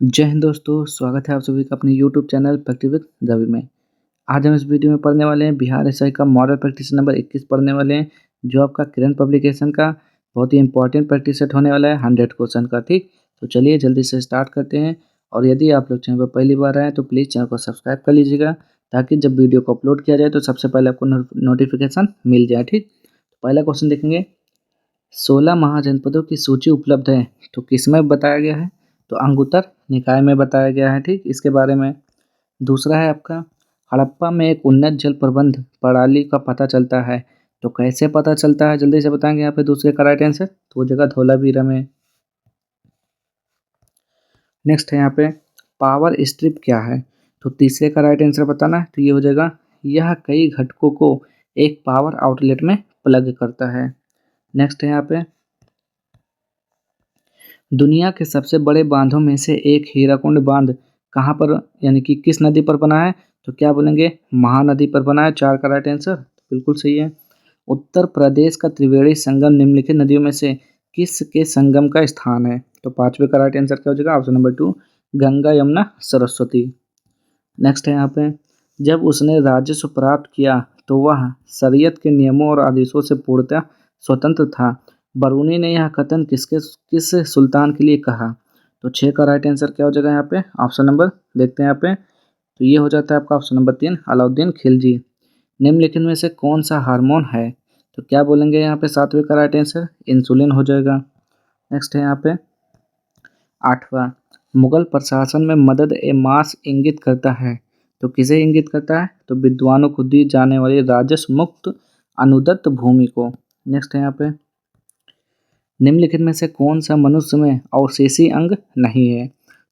जय हिंद दोस्तों, स्वागत है आप सभी का अपने YouTube channel practice with Ravi में। आज हम इस वीडियो में पढ़ने वाले हैं बिहार एसआई का मॉडल प्रैक्टिस नंबर 21 पढ़ने वाले हैं, जो आपका किरण पब्लिकेशन का बहुत ही इंपॉर्टेंट प्रैक्टिस सेट होने वाला है 100 क्वेश्चन का। ठीक, तो चलिए जल्दी से स्टार्ट करते हैं। और यदि आप लोग चैनल पर पहली बार आए तो प्लीज़ चैनल को सब्सक्राइब कर लीजिएगा, ताकि जब वीडियो को अपलोड किया जाए तो सबसे पहले आपको नोटिफिकेशन मिल जाए। ठीक, तो पहला क्वेश्चन देखेंगे, 16 महाजनपदों की सूची उपलब्ध है तो किसमें बताया गया है? तो अंगुत्तर निकाय में बताया गया है। ठीक, इसके बारे में। दूसरा है आपका, हड़प्पा में एक उन्नत जल प्रबंध प्रणाली का पता चलता है तो कैसे पता चलता है? जल्दी से बताएंगे यहाँ पे दूसरे का राइट आंसर, तो वो जगह धौलावीरा में। नेक्स्ट है यहाँ पे, पावर स्ट्रिप क्या है? तो तीसरे का राइट आंसर बताना है, तो ये हो जाएगा, यह कई घटकों को एक पावर आउटलेट में प्लग करता है। नेक्स्ट है यहाँ पे, दुनिया के सबसे बड़े बांधों में से एक हीराकुंड बांध कहाँ पर यानी कि किस नदी पर बना है? तो क्या बोलेंगे, महानदी पर बना है। 4 का राइट आंसर बिल्कुल सही है। उत्तर प्रदेश का त्रिवेणी संगम निम्नलिखित नदियों में से किस के संगम का स्थान है? तो 5वें का राइट आंसर क्या हो जाएगा? Option number 2, Ganga Yamuna Saraswati. Next है यहाँ पे, जब उसने राजस्व प्राप्त किया तो वह शरीयत के नियमों और आदेशों से पूर्णतः स्वतंत्र था। बरूनी ने यह कथन किस सुल्तान के लिए कहा? तो 6 का राइट आंसर क्या हो जाएगा यहाँ पे? ऑप्शन नंबर देखते हैं यहाँ पे, तो ये हो जाता है आपका ऑप्शन नंबर 3, अलाउद्दीन खिलजी। निम्नलिखित में से कौन सा हार्मोन है? तो क्या बोलेंगे यहाँ पे? 7वें का राइट आंसर इंसुलिन हो जाएगा। नेक्स्ट है यहाँ पे 8वां, मुगल प्रशासन में मदद ए मास इंगित करता है तो किसे इंगित करता है? तो विद्वानों को दी जाने वाली राजस्व मुक्त अनुदत्त भूमि को। नेक्स्ट है यहाँ पे, निम्नलिखित में से कौन सा मनुष्य में अवशेषी अंग नहीं है?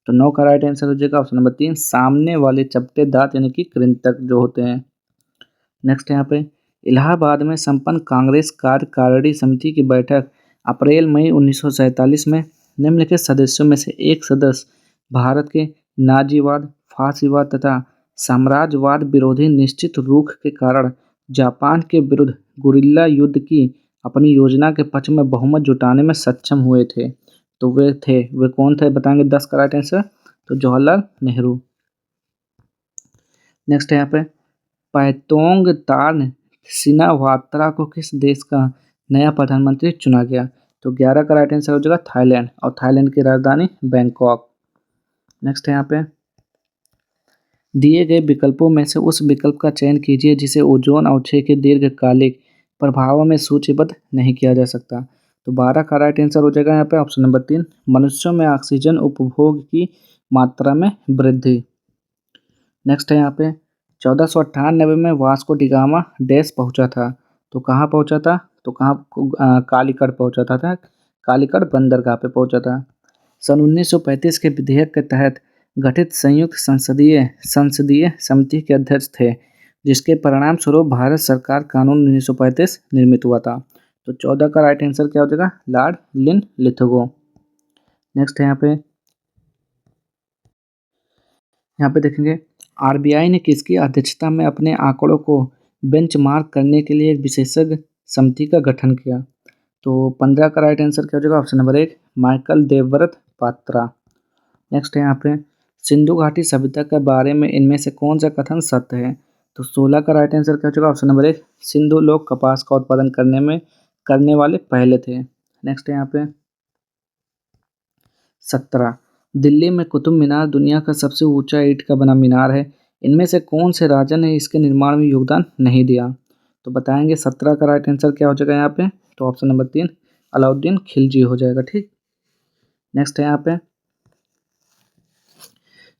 तो 9 का राइट आंसर हो जाएगा ऑप्शन नंबर 3, सामने वाले चपटे दांत यानी कि कृंतक जो होते हैं। नेक्स्ट यहाँ पे, इलाहाबाद में संपन्न कांग्रेस कार्यकारिणी समिति की बैठक अप्रैल मई 1947 में निम्नलिखित सदस्यों में से एक सदस्य भारत के नाजीवाद, फासीवाद तथा साम्राज्यवाद विरोधी निश्चित रुख के कारण जापान के विरुद्ध गुरिल्ला युद्ध की अपनी योजना के पक्ष में बहुमत जुटाने में सक्षम हुए थे। तो वे कौन थे? बताएंगे 10 का राइट आंसर, तो जवाहरलाल नेहरू। नेक्स्ट है यहाँ पे, पैतोंग तान सिनावात्रा को किस देश का नया प्रधानमंत्री चुना गया? तो 11 का राइट आंसर हो जाएगा थाईलैंड, और थाईलैंड की राजधानी बैंकॉक। नेक्स्ट है यहाँ पे, दिए गए विकल्पों में से उस विकल्प का चयन कीजिए जिसे ओजोन अवक्षय के दीर्घकालिक प्रभावों में सूचीबद्ध नहीं किया जा सकता। तो 12 का राइट आंसर हो जाएगा यहाँ पे ऑप्शन नंबर 3, मनुष्यों में ऑक्सीजन उपभोग की मात्रा में वृद्धि। नेक्स्ट है यहाँ पे, 1498 में वास्को डिगामा डैश पहुंचा था तो कहाँ पहुंचा था? तो कालीकट पहुंचा था। कालीकट बंदरगाह पे पहुंचा था। सन 1935 के विधेयक के तहत गठित संयुक्त संसदीय संसदीय समिति के अध्यक्ष थे, जिसके परिणाम स्वरूप भारत सरकार कानून 1935 निर्मित हुआ था। तो 14 का राइट आंसर क्या हो जाएगा? Lord Linlithgow. नेक्स्ट है यहाँ पे देखेंगे, आरबीआई ने किसकी अध्यक्षता में अपने आंकड़ों को बेंचमार्क करने के लिए एक विशेषज्ञ समिति का गठन किया? तो 15 का राइट आंसर क्या हो जाएगा? Option number 1, Michael Devvrat Patra. Next है यहाँ पे, सिंधु घाटी सभ्यता के बारे में इनमें से कौन सा कथन सत्य है? तो 16 का राइट आंसर क्या हो जाएगा? ऑप्शन नंबर 1, सिंधु लोग कपास का उत्पादन करने वाले पहले थे। नेक्स्ट है यहाँ पे 17, दिल्ली में कुतुब मीनार दुनिया का सबसे ऊंचा ईंट का बना मीनार है। इनमें से कौन से राजा ने इसके निर्माण में योगदान नहीं दिया? तो बताएंगे 17 का राइट आंसर क्या हो जाएगा यहाँ पे? तो ऑप्शन नंबर 3, अलाउद्दीन खिलजी हो जाएगा। ठीक, नेक्स्ट है यहाँ पे,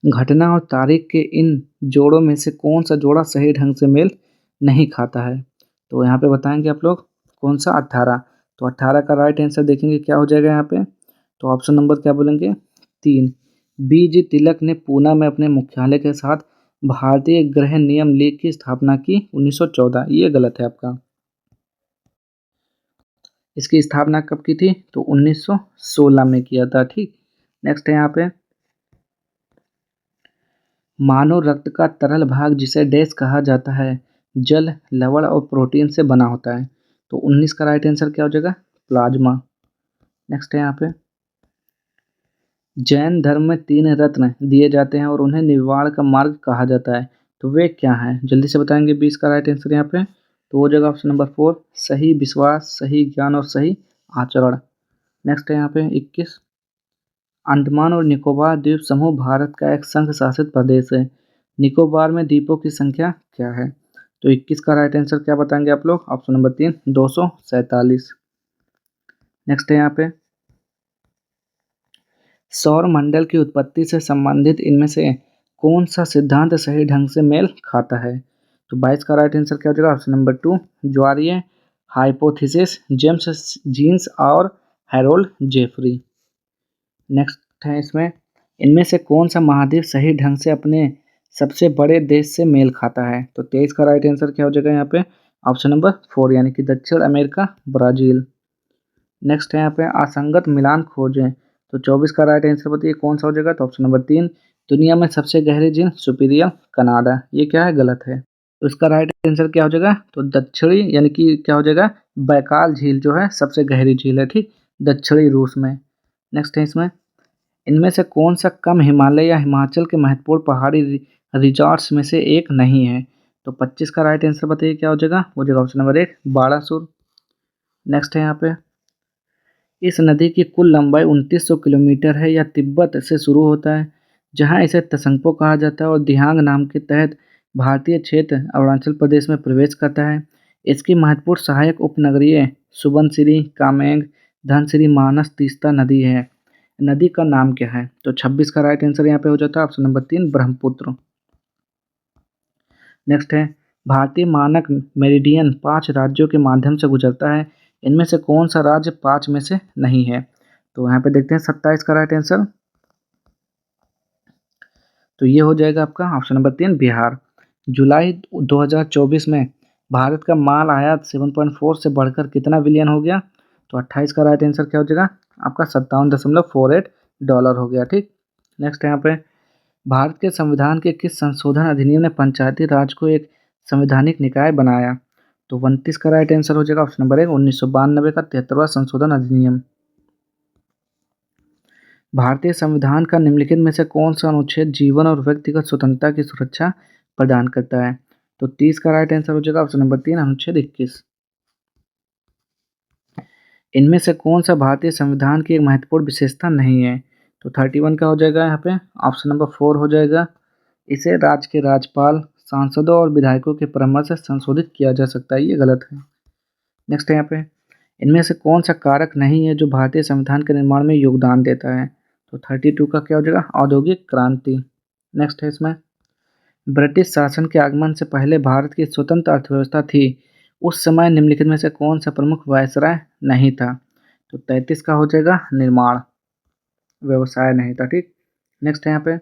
घटना और तारीख के इन जोड़ों में से कौन सा जोड़ा सही ढंग से मेल नहीं खाता है? तो यहाँ पे बताएंगे आप लोग कौन सा? 18। तो 18 का राइट आंसर देखेंगे क्या हो जाएगा यहाँ पे? तो ऑप्शन नंबर क्या बोलेंगे? 3, बीजी तिलक ने पूना में अपने मुख्यालय के साथ भारतीय गृह नियम लीग की स्थापना की 1914। ये गलत है आपका। इसकी स्थापना कब की थी? तो 1916 में किया था। ठीक, नेक्स्ट है यहाँ पे, मानव रक्त का तरल भाग जिसे डैश कहा जाता है जल, लवण और प्रोटीन से बना होता है। तो 19 का राइट आंसर क्या हो जाएगा? प्लाज्मा। नेक्स्ट है यहाँ पे, जैन धर्म में 3 रत्न दिए जाते हैं और उन्हें निर्वाण का मार्ग कहा जाता है, तो वे क्या हैं? जल्दी से बताएंगे 20 का राइट आंसर यहाँ पे। तो वो जगह ऑप्शन नंबर 4 सही विश्वास, सही ज्ञान और सही आचरण। नेक्स्ट है यहाँ पे 21। अंडमान और निकोबार द्वीप समूह भारत का एक संघ शासित प्रदेश है। निकोबार में द्वीपों की संख्या क्या है? तो 21 का राइट आंसर क्या बताएंगे आप लोग? Option number 3 247। नेक्स्ट है यहाँ पे सौर मंडल की उत्पत्ति से संबंधित इनमें से कौन सा सिद्धांत सही ढंग से मेल खाता है? तो 22 का राइट आंसर क्या हो जाएगा? ऑप्शन नंबर 2 ज्वारीय हाइपोथेसिस, जेम्स जीन्स और हैरोल्ड जेफरी। नेक्स्ट है इसमें इनमें से कौन सा महाद्वीप सही ढंग से अपने सबसे बड़े देश से मेल खाता है? तो 23 का राइट आंसर क्या हो जाएगा यहाँ पे? ऑप्शन नंबर 4 यानी कि दक्षिण अमेरिका, ब्राजील। नेक्स्ट है यहाँ पे असंगत मिलान खोजें। तो 24 का राइट आंसर बताइए कौन सा हो जाएगा? तो ऑप्शन नंबर 3 दुनिया में सबसे गहरी झील सुपीरियर कनाडा। ये क्या है? गलत है। तो इसका राइट आंसर क्या हो जाएगा? तो दक्षिणी यानी कि क्या हो जाएगा? बैकाल झील जो है सबसे गहरी झील है, ठीक, दक्षिणी रूस में। नेक्स्ट है इसमें इनमें से कौन सा कम हिमालय या हिमाचल के महत्वपूर्ण पहाड़ी रिजॉर्ट्स में से एक नहीं है? तो 25 का राइट आंसर बताइए क्या हो जाएगा? हो जाएगा ऑप्शन नंबर 1 बालासुर। नेक्स्ट है यहाँ पे इस नदी की कुल लंबाई 2900 किलोमीटर है। यह तिब्बत से शुरू होता है जहाँ इसे तसंगपो कहा जाता है और दिहांग नाम के तहत भारतीय क्षेत्र अरुणाचल प्रदेश में प्रवेश करता है। इसकी महत्वपूर्ण सहायक उपनगरीय सुबनसिरी, कामेंग, धनसिरी, मानस, तीस्ता नदी है। नदी का नाम क्या है? तो 26 का राइट आंसर यहाँ पे हो जाता है ऑप्शन नंबर 3 ब्रह्मपुत्र। नेक्स्ट है भारतीय मानक मेरिडियन 5 राज्यों के माध्यम से गुजरता है। इनमें से कौन सा राज्य 5 में से नहीं है? तो यहाँ पे देखते हैं 27 का राइट आंसर। तो ये हो जाएगा आपका ऑप्शन नंबर 3 बिहार। जुलाई 2024 में भारत का माल आयात 7.4 से बढ़कर कितना बिलियन हो गया? तो 28 का राइट आंसर क्या हो जाएगा? आपका 57.48 डॉलर हो गया, ठीक। नेक्स्ट यहाँ पे भारत के संविधान के किस संशोधन अधिनियम ने पंचायती राज को एक संवैधानिक निकाय बनाया? तो 29 का राइट आंसर हो जाएगा ऑप्शन नंबर 1 1992 का 73वां संशोधन अधिनियम। भारतीय संविधान का निम्नलिखित में से कौन सा अनुच्छेद जीवन और व्यक्तिगत स्वतंत्रता की सुरक्षा प्रदान करता है? तो 30 का राइट आंसर हो जाएगा ऑप्शन नंबर 3 अनुच्छेद 21। इनमें से कौन सा भारतीय संविधान की एक महत्वपूर्ण विशेषता नहीं है? तो 31 का हो जाएगा यहाँ पे ऑप्शन नंबर 4 हो जाएगा। इसे राज्य के राज्यपाल, सांसदों और विधायकों के परामर्श से संशोधित किया जा सकता है। ये गलत है। नेक्स्ट है यहाँ पे इनमें से कौन सा कारक नहीं है जो भारतीय संविधान के निर्माण में योगदान देता है? तो 32 का क्या हो जाएगा? औद्योगिक क्रांति। नेक्स्ट है इसमें ब्रिटिश शासन के आगमन से पहले भारत की स्वतंत्र अर्थव्यवस्था थी। उस समय निम्नलिखित में से कौन सा प्रमुख वायसराय नहीं था? तो 33 का हो जाएगा निर्माण व्यवसाय नहीं था, ठीक। नेक्स्ट है यहाँ पे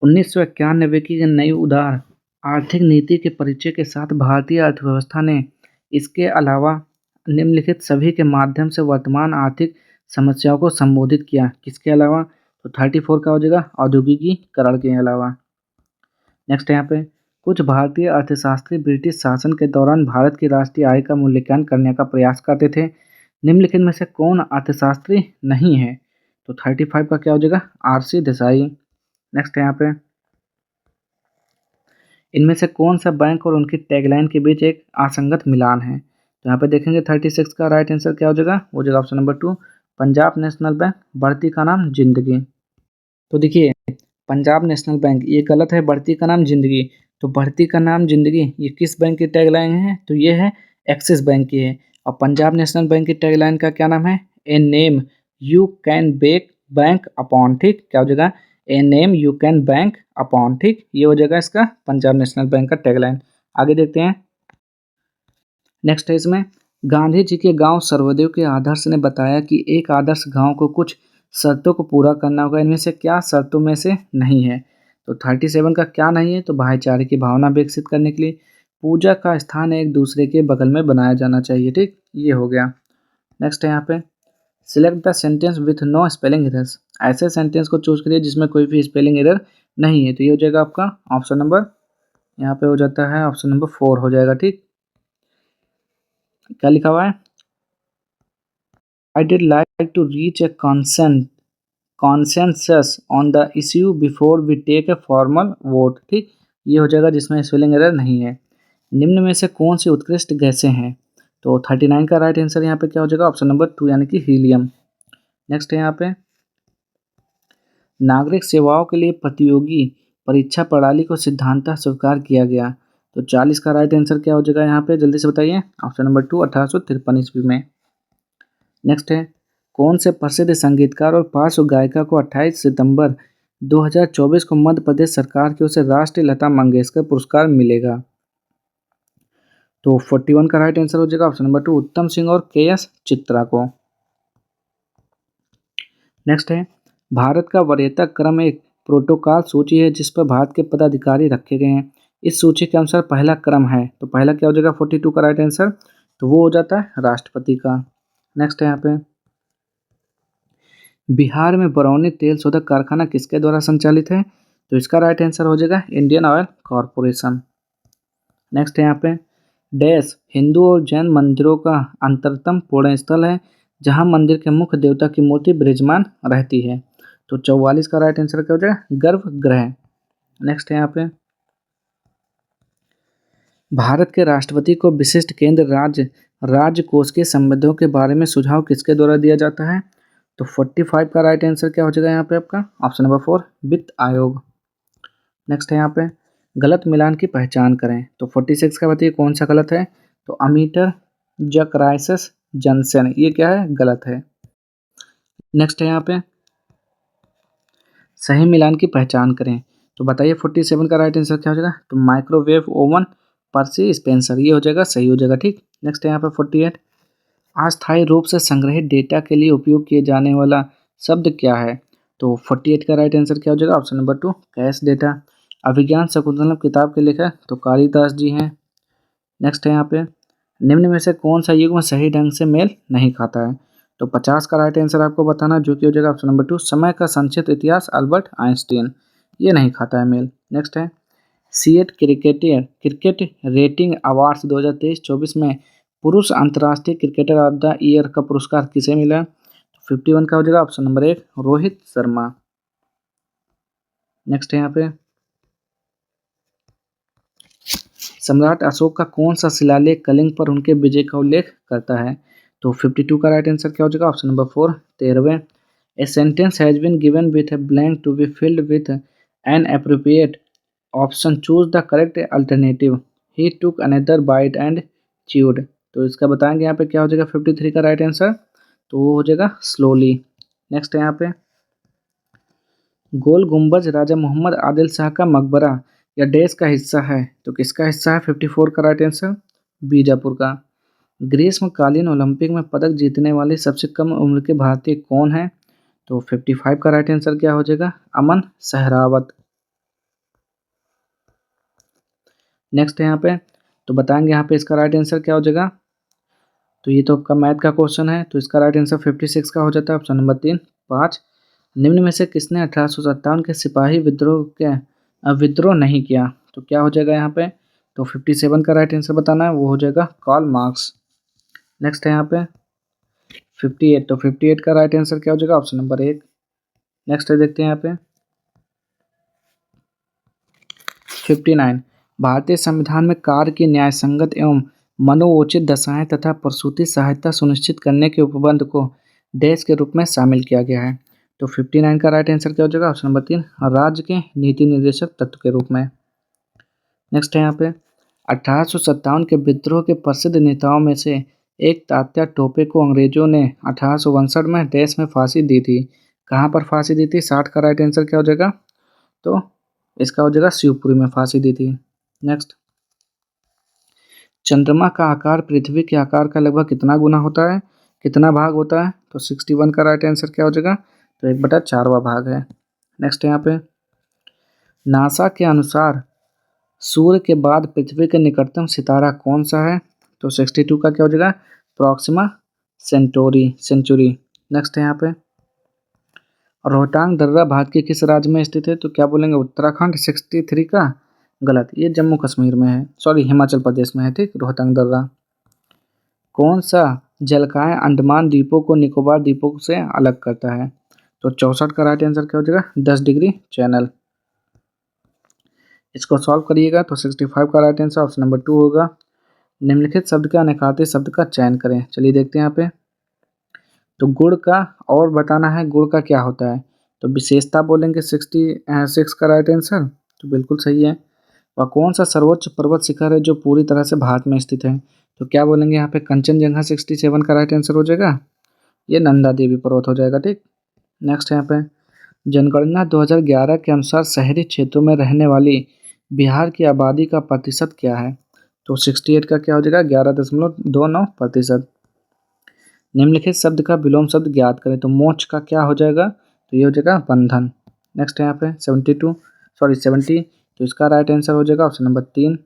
1991 की नई उदार आर्थिक नीति के परिचय के साथ भारतीय अर्थव्यवस्था ने इसके अलावा निम्नलिखित सभी के माध्यम से वर्तमान आर्थिक समस्याओं को संबोधित किया। किसके अलावा? तो 34 का हो जाएगा औद्योगिकीकरण के अलावा। नेक्स्ट है यहाँ पे कुछ भारतीय अर्थशास्त्री ब्रिटिश शासन के दौरान भारत की राष्ट्रीय आय का मूल्यांकन करने का प्रयास करते थे। निम्नलिखित में से कौन अर्थशास्त्री नहीं है? तो 35 का क्या हो जाएगा? RC देसाई। नेक्स्ट है यहाँ पे इनमें से कौन सा बैंक और उनकी टैगलाइन के बीच एक असंगत मिलान है? तो यहाँ पे देखेंगे 36 का राइट आंसर क्या हो जाएगा? हो जाएगा option number 2 Punjab national bank, बढ़ती का नाम जिंदगी। तो देखिए पंजाब नेशनल बैंक ये गलत है, बढ़ती का नाम जिंदगी। तो बढ़ती का नाम जिंदगी ये किस बैंक की टैगलाइन है? तो ये है एक्सिस बैंक की है। और पंजाब नेशनल बैंक की टैगलाइन का क्या नाम है? A name you can back bank upon, ठीक। क्या हो जाएगा? A name you can bank upon, ठीक। ये हो जाएगा इसका पंजाब नेशनल बैंक का टैगलाइन। आगे देखते हैं नेक्स्ट है इसमें गांधी जी के गांव सर्वोदय के आदर्श ने बताया कि एक आदर्श गांव को कुछ शर्तों को पूरा करना होगा। इनमें से क्या शर्तों में से नहीं है? तो 37 का क्या नहीं है? तो भाईचारे की भावना विकसित करने के लिए पूजा का स्थान एक दूसरे के बगल में बनाया जाना चाहिए, ठीक। ये हो गया। नेक्स्ट है यहाँ पे select the sentence with no spelling errors. ऐसे सेंटेंस को चूज करिए जिसमें कोई भी स्पेलिंग एरर नहीं है। तो ये हो जाएगा आपका ऑप्शन नंबर यहाँ पे हो जाता है ऑप्शन नंबर 4 हो जाएगा, ठीक। क्या लिखा हुआ है? I did like to reach a consensus on the issue before we take a formal vote. ठीक, ये हो जाएगा जिसमें स्पेलिंग एरर नहीं है। निम्न में से कौन सी उत्कृष्ट गैसें हैं? तो 39 का राइट आंसर यहाँ पे क्या हो जाएगा? ऑप्शन नंबर 2 यानी कि हीलियम। नेक्स्ट है यहाँ पे, नागरिक सेवाओं के लिए प्रतियोगी परीक्षा प्रणाली को सिद्धांततः स्वीकार किया गया। तो 40 का राइट आंसर क्या हो जाएगा यहाँ पे? जल्दी से बताइए। ऑप्शन नंबर 2 1853 ईस्वी में। नेक्स्ट है, कौन से प्रसिद्ध संगीतकार और पार्श्व गायिका को 28 सितंबर 2024 को मध्य प्रदेश सरकार की ओर से राष्ट्रीय लता मंगेशकर पुरस्कार मिलेगा? तो 41 का राइट आंसर हो जाएगा ऑप्शन नंबर 2 उत्तम सिंह और के.एस. चित्रा को। नेक्स्ट है, भारत का वरीयता क्रम एक प्रोटोकॉल सूची है जिस पर भारत के पदाधिकारी रखे गए हैं। इस सूची के अनुसार पहला क्रम है, तो पहला क्या हो जाएगा? 42 का राइट आंसर, तो वो हो जाता है राष्ट्रपति का। नेक्स्ट है यहाँ पे, बिहार में बरौनी तेल शोधक कारखाना किसके द्वारा संचालित है? तो इसका राइट आंसर हो जाएगा इंडियन ऑयल कॉरपोरेशन। नेक्स्ट है यहाँ पे, डैश हिंदू और जैन मंदिरों का अंतरतम पूर्ण स्थल है जहाँ मंदिर के मुख्य देवता की मूर्ति विराजमान रहती है। तो 44 का राइट आंसर क्या हो जाएगा? गर्भगृह। नेक्स्ट है यहाँ पे, भारत के राष्ट्रपति को विशिष्ट केंद्र राज्य कोष के संबंधों के बारे में सुझाव किसके द्वारा दिया जाता है? तो 45 का राइट आंसर क्या हो जाएगा यहाँ पे आपका? ऑप्शन नंबर 4 वित्त आयोग। नेक्स्ट है यहाँ पे, गलत मिलान की पहचान करें। तो 46 का बताइए कौन सा गलत है? तो अमीटर जकराइसिस जंक्शन, ये क्या है? गलत है। नेक्स्ट है यहाँ पे, सही मिलान की पहचान करें। तो बताइए 47 का राइट आंसर क्या हो जाएगा? तो माइक्रोवेव ओवन पर्सी स्पेंसर, ये हो जाएगा, सही हो जाएगा। ठीक, नेक्स्ट है यहाँ पे 48, अस्थायी रूप से संग्रहित डेटा के लिए उपयोग किए जाने वाला शब्द क्या है? तो 48 का राइट आंसर क्या हो जाएगा? Option number 2 cash data. Abhijnana Shakuntalam किताब के लेखक तो कालिदास जी हैं। नेक्स्ट है यहाँ पे, निम्न में से कौन सा युग्म सही ढंग से मेल नहीं खाता है? तो 50 का राइट आंसर आपको बताना, जो कि हो जाएगा ऑप्शन नंबर 2 समय का संक्षिप्त इतिहास अल्बर्ट आइंस्टीन, ये नहीं खाता है मेल। नेक्स्ट है, सीएट क्रिकेट रेटिंग अवार्ड्स 2023-24 में पुरुष अंतर्राष्ट्रीय क्रिकेटर ऑफ द ईयर का पुरस्कार किसे मिला? 51 का हो जाएगा option number 1 Rohit Sharma. Next है यहाँ पे, सम्राट अशोक का कौन सा शिलालेख कलिंग पर उनके विजय का उल्लेख करता है? तो 52 का राइट आंसर क्या हो जाएगा? ऑप्शन नंबर 4 13वें। A sentence has been given with a blank to be filled with an appropriate option, choose the correct alternative, he took another bite and chewed. तो इसका बताएंगे यहाँ पे क्या हो जाएगा 53 का राइट आंसर, तो वो हो जाएगा स्लोली। नेक्स्ट है यहाँ पे, गोल गुंबज राजा मोहम्मद आदिल शाह का मकबरा या डैश का हिस्सा है? तो किसका हिस्सा है? 54 का राइट आंसर बीजापुर का। ग्रीष्मकालीन ओलंपिक में पदक जीतने वाले सबसे कम उम्र के भारतीय कौन है? तो 55 का राइट आंसर क्या हो जाएगा? अमन सहरावत। नेक्स्ट है यहाँ पे, तो बताएंगे यहाँ पे इसका राइट आंसर क्या हो जाएगा? तो ये तो आपका मैथ का क्वेश्चन है, तो इसका राइट आंसर 56 का हो जाता है ऑप्शन नंबर 3 5। निम्न में से किसने 1857 के सिपाही विद्रोह नहीं किया? तो क्या हो जाएगा यहाँ पे? तो 57 का राइट आंसर बताना है, वो हो जाएगा कार्ल मार्क्स। नेक्स्ट है यहाँ पे 58, तो 58 का राइट आंसर क्या हो जाएगा? Option number 1। नेक्स्ट है देखते हैं यहाँ पे 59, भारतीय संविधान में कार्य की न्यायसंगत एवं मनोउचित दशाएं तथा प्रसूति सहायता सुनिश्चित करने के उपबंध को डैश के रूप में शामिल किया गया है। तो 59 का राइट आंसर क्या हो जाएगा? ऑप्शन नंबर 3 राज्य के नीति निर्देशक तत्व के रूप में। नेक्स्ट है यहाँ पे 1857 के विद्रोह के प्रसिद्ध नेताओं में से एक तात्या टोपे को अंग्रेजों ने 1859 में डैश में फांसी दी थी। कहाँ पर फांसी दी थी? 60 का राइट आंसर क्या हो जाएगा? तो इसका हो जाएगा शिवपुरी में फांसी दी थी। नेक्स्ट, चंद्रमा का आकार पृथ्वी के आकार का लगभग कितना गुना होता है? कितना भाग होता है? तो 61 का राइट आंसर क्या हो जाएगा? तो 1/4वां भाग है। नेक्स्ट यहाँ पे, नासा के अनुसार सूर्य के बाद पृथ्वी के निकटतम सितारा कौन सा है? तो 62 का क्या हो जाएगा? Proxima Centauri. नेक्स्ट है यहाँ पे, रोहतांग दर्रा भारत के किस राज्य में स्थित है? तो क्या बोलेंगे? उत्तराखंड। 63 का गलत, ये जम्मू कश्मीर में है, सॉरी हिमाचल प्रदेश में है। ठीक, रोहतांग दर्रा। कौन सा जलकाय अंडमान द्वीपों को निकोबार द्वीपों से अलग करता है? तो 64 का राइट आंसर क्या हो जाएगा? 10 डिग्री चैनल। इसको सॉल्व करिएगा तो 65 का राइट आंसर ऑप्शन नंबर 2 होगा। निम्नलिखित शब्द का अनेकार्थी शब्द का चयन करें। चलिए देखते हैं यहाँ पे। तो गुड़ का और बताना है गुड़ का क्या होता है। तो विशेषता बोलेंगे 66 का राइट आंसर, तो बिल्कुल सही है। वह कौन सा सर्वोच्च पर्वत शिखर है जो पूरी तरह से भारत में स्थित है? तो क्या बोलेंगे यहाँ पे? कंचनजंगा 67 का राइट आंसर हो जाएगा। ये नंदा देवी पर्वत हो जाएगा। ठीक। नेक्स्ट यहाँ पे जनगणना 2011 के अनुसार शहरी क्षेत्रों में रहने वाली बिहार की आबादी का प्रतिशत क्या है? तो 68 का क्या हो जाएगा? 11.29%। निम्नलिखित शब्द का विलोम शब्द ज्ञात करें। तो मोक्ष का क्या हो जाएगा? तो ये हो जाएगा बंधन। नेक्स्ट है यहाँ पे 70, तो इसका राइट आंसर हो जाएगा ऑप्शन नंबर 3।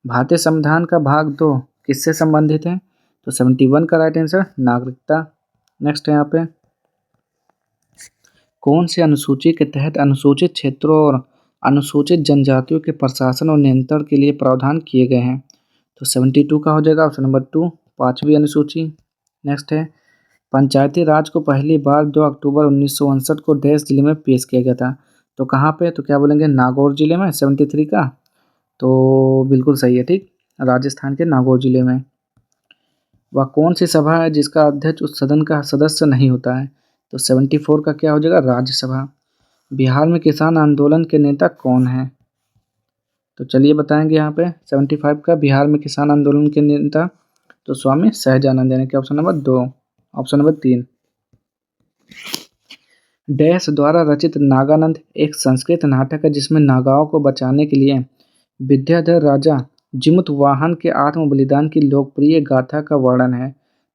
भारतीय संविधान का भाग 2 किससे संबंधित है? तो 71 का राइट आंसर नागरिकता। नेक्स्ट है यहाँ पे कौन सी अनुसूची के तहत अनुसूचित क्षेत्रों और अनुसूचित जनजातियों के प्रशासन और नियंत्रण के लिए प्रावधान किए गए हैं? तो 72 का हो जाएगा ऑप्शन नंबर 2, 5वीं अनुसूची। नेक्स्ट है पंचायती राज को पहली बार 2 अक्टूबर 1959 को डैश जिले में पेश किया गया था। तो कहाँ पे? तो क्या बोलेंगे? नागौर जिले में 73 का, तो बिल्कुल सही है। ठीक, राजस्थान के नागौर जिले में। वह कौन सी सभा है जिसका अध्यक्ष उस सदन का सदस्य नहीं होता है? तो 74 का क्या हो जाएगा? राज्यसभा। बिहार में किसान आंदोलन के नेता कौन है? तो चलिए बताएंगे यहाँ पे 75 का बिहार में किसान आंदोलन के नेता, तो स्वामी सहजानंद, यानी कि option number 2, option number 3। Dash द्वारा रचित नागानंद एक संस्कृत नाटक है जिसमें नागाओं को बचाने के लिए विद्याधर राजा जिमुतवाहन के आत्म बलिदान की लोकप्रिय गाथा का वर्णन है।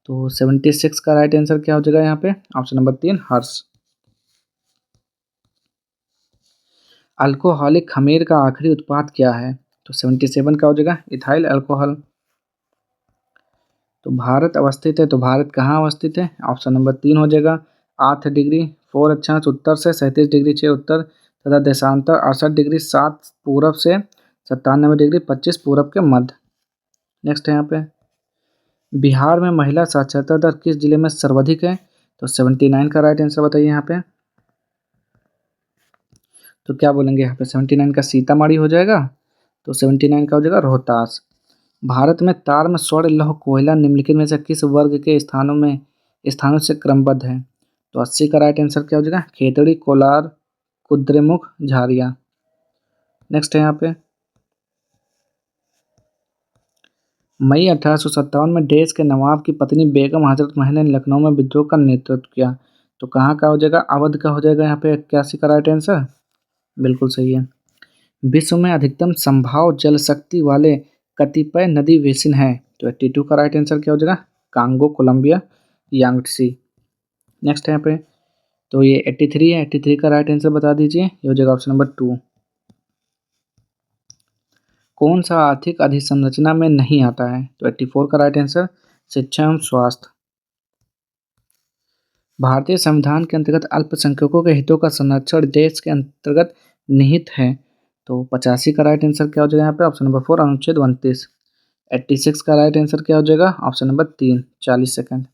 तो 76 का राइट आंसर क्या हो जाएगा यहाँ पे? ऑप्शन नंबर 3 हर्ष। अल्कोहलिक खमीर का आखिरी उत्पाद क्या है? तो 77 का हो जाएगा इथाइल अल्कोहल। तो भारत अवस्थित है, तो भारत कहाँ अवस्थित है? ऑप्शन नंबर 3 हो जाएगा 8 डिग्री 4 अक्षांश उत्तर से 37 डिग्री 6 उत्तर तथा देशांतर 68 डिग्री 7 पूरब से 97 डिग्री 25 पूरब के मध्य। नेक्स्ट है यहाँ पे बिहार में महिला साक्षरता दर किस जिले में सर्वाधिक है? तो 79 का राइट आंसर बताइए यहाँ पे। तो क्या बोलेंगे यहाँ पे? 79 का सीतामढ़ी हो जाएगा, तो 79 का हो जाएगा रोहतास। भारत में तार में स्वर्ण लौह कोयला निम्नलिखित में से किस वर्ग के स्थानों से क्रमबद्ध है? तो 80 का राइट आंसर क्या हो जाएगा? खेतड़ी, कोलार, कुद्रेमुख, झारिया। नेक्स्ट है यहाँ पे मई 1857 में देश के नवाब की पत्नी बेगम हजरत महल ने लखनऊ में विद्रोह का नेतृत्व किया। तो कहाँ का हो जाएगा? अवध का हो जाएगा यहाँ पे 81 का राइट आंसर, बिल्कुल सही है। विश्व में अधिकतम संभाव जल शक्ति वाले कतिपय नदी बेसिन है? तो 82 का राइट आंसर क्या हो जाएगा? Congo, Colombia, यांगत्सी। नेक्स्ट है यहाँ पे तो ये 83 है, 83 का राइट आंसर बता दीजिए। ये हो जाएगा ऑप्शन नंबर 2। कौन सा आर्थिक अधिसंरचना में नहीं आता है? तो 84 का राइट आंसर शिक्षा एवं स्वास्थ्य। भारतीय संविधान के अंतर्गत अल्पसंख्यकों के हितों का संरक्षण देश के अंतर्गत निहित है। तो 85 का राइट आंसर क्या हो जाएगा यहाँ पे? ऑप्शन नंबर 4 अनुच्छेद 29। 86 का राइट आंसर क्या हो जाएगा? Option number 3 40 second.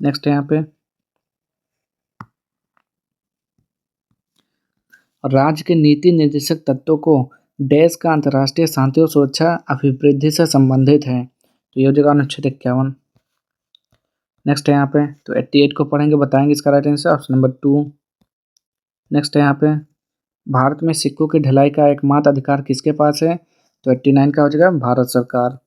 नेक्स्ट है यहाँ पे राज्य के नीति निर्देशक तत्वों को देश का अंतर्राष्ट्रीय शांति और सुरक्षा अभिवृद्धि से संबंधित है। तो ये हो जाएगा अनुच्छेद 51। नेक्स्ट है यहाँ पे तो 88 को पढ़ेंगे, बताएंगे इसका right answer option number 2। Next है यहाँ पे भारत में सिक्कों की ढलाई का एकमात्र अधिकार किसके पास है? तो 89 का हो जाएगा भारत सरकार।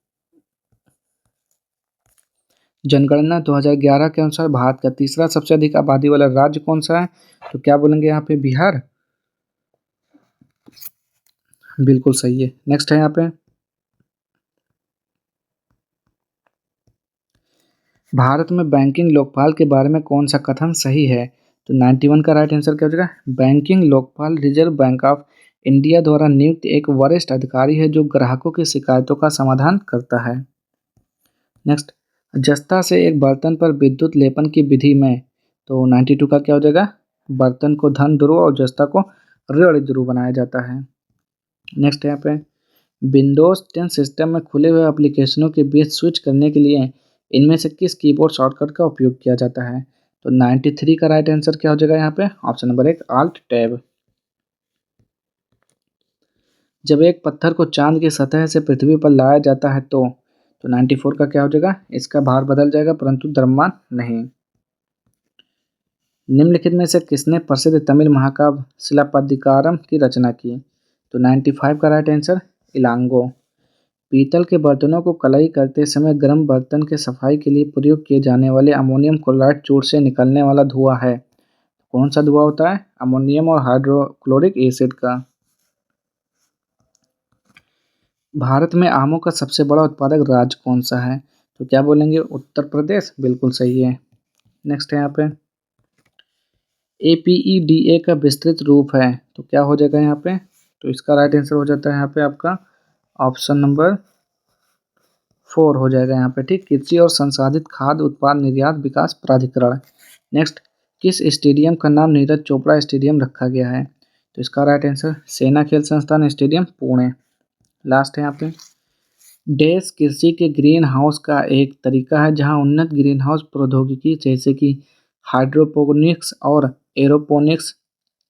जनगणना 2011 के अनुसार भारत का तीसरा सबसे अधिक आबादी वाला राज्य कौन सा है? तो क्या बोलेंगे यहाँ पे? बिहार, बिल्कुल सही है। नेक्स्ट है यहाँ पे भारत में बैंकिंग लोकपाल के बारे में कौन सा कथन सही है? तो 91 का राइट आंसर क्या हो जाएगा? Banking Lokpal reserve bank of India द्वारा नियुक्त एक वरिष्ठ अधिकारी है जो ग्राहकों की शिकायतों का समाधान करता है। नेक्स्ट जस्ता से एक बर्तन पर विद्युत लेपन की विधि में, तो 92 का क्या हो जाएगा? बर्तन को धन ध्रुव और जस्ता को ऋण ध्रुव बनाया जाता है। नेक्स्ट यहाँ पे विंडोज 10 सिस्टम में खुले हुए एप्लीकेशनों के बीच स्विच करने के लिए इनमें से किस कीबोर्ड शॉर्टकट का उपयोग किया जाता है? तो 93 का राइट आंसर क्या हो जाएगा यहाँ पे? Option number 1 Alt tab. जब एक पत्थर को चांद की सतह से पृथ्वी पर लाया जाता है तो 94 का क्या हो जाएगा? इसका भार बदल जाएगा परंतु द्रव्यमान नहीं। निम्नलिखित में से किसने प्रसिद्ध तमिल महाकाव्य शिलापदिकारम की रचना की? तो 95 का राइट आंसर इलांगो। पीतल के बर्तनों को कलाई करते समय गर्म बर्तन के सफाई के लिए प्रयोग किए जाने वाले अमोनियम क्लोराइड चूर्ण से निकलने वाला धुआं है। कौन सा धुआं होता है? अमोनियम और हाइड्रोक्लोरिक एसिड का। भारत में आमों का सबसे बड़ा उत्पादक राज्य कौन सा है? तो क्या बोलेंगे? उत्तर प्रदेश। बिल्कुल सही है। नेक्स्ट है यहाँ पे APEDA का विस्तृत रूप है तो क्या हो जाएगा यहाँ पे? तो इसका राइट आंसर हो जाता है यहाँ पे आपका ऑप्शन नंबर 4 हो जाएगा यहाँ पे। ठीक, कृषि और संसाधित खाद्य उत्पाद निर्यात विकास प्राधिकरण। नेक्स्ट, किस स्टेडियम का नाम नीरज चोपड़ा स्टेडियम रखा गया है? तो इसका राइट आंसर सेना खेल संस्थान स्टेडियम पुणे। लास्ट है यहाँ पे डैश कृषि के ग्रीन हाउस का एक तरीका है जहां उन्नत ग्रीन हाउस प्रौद्योगिकी जैसे कि हाइड्रोपोनिक्स और एरोपोनिक्स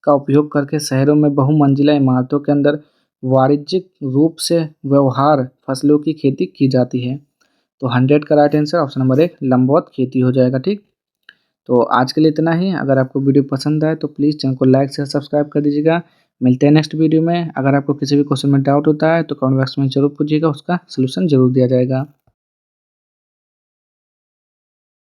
का उपयोग करके शहरों में बहुमंजिला इमारतों के अंदर वाणिज्यिक रूप से व्यवहार फसलों की खेती की जाती है। तो 100 का राइट आंसर ऑप्शन नंबर 1 लंबवत खेती हो जाएगा। ठीक, तो आज के लिए इतना ही। अगर आपको वीडियो पसंद आए तो प्लीज़ चैनल को लाइक शेयर सब्सक्राइब कर दीजिएगा। मिलते हैं नेक्स्ट वीडियो में। अगर आपको किसी भी क्वेश्चन में डाउट होता है तो कमेंट बॉक्स में जरूर पूछिएगा, उसका सलूशन जरूर दिया जाएगा।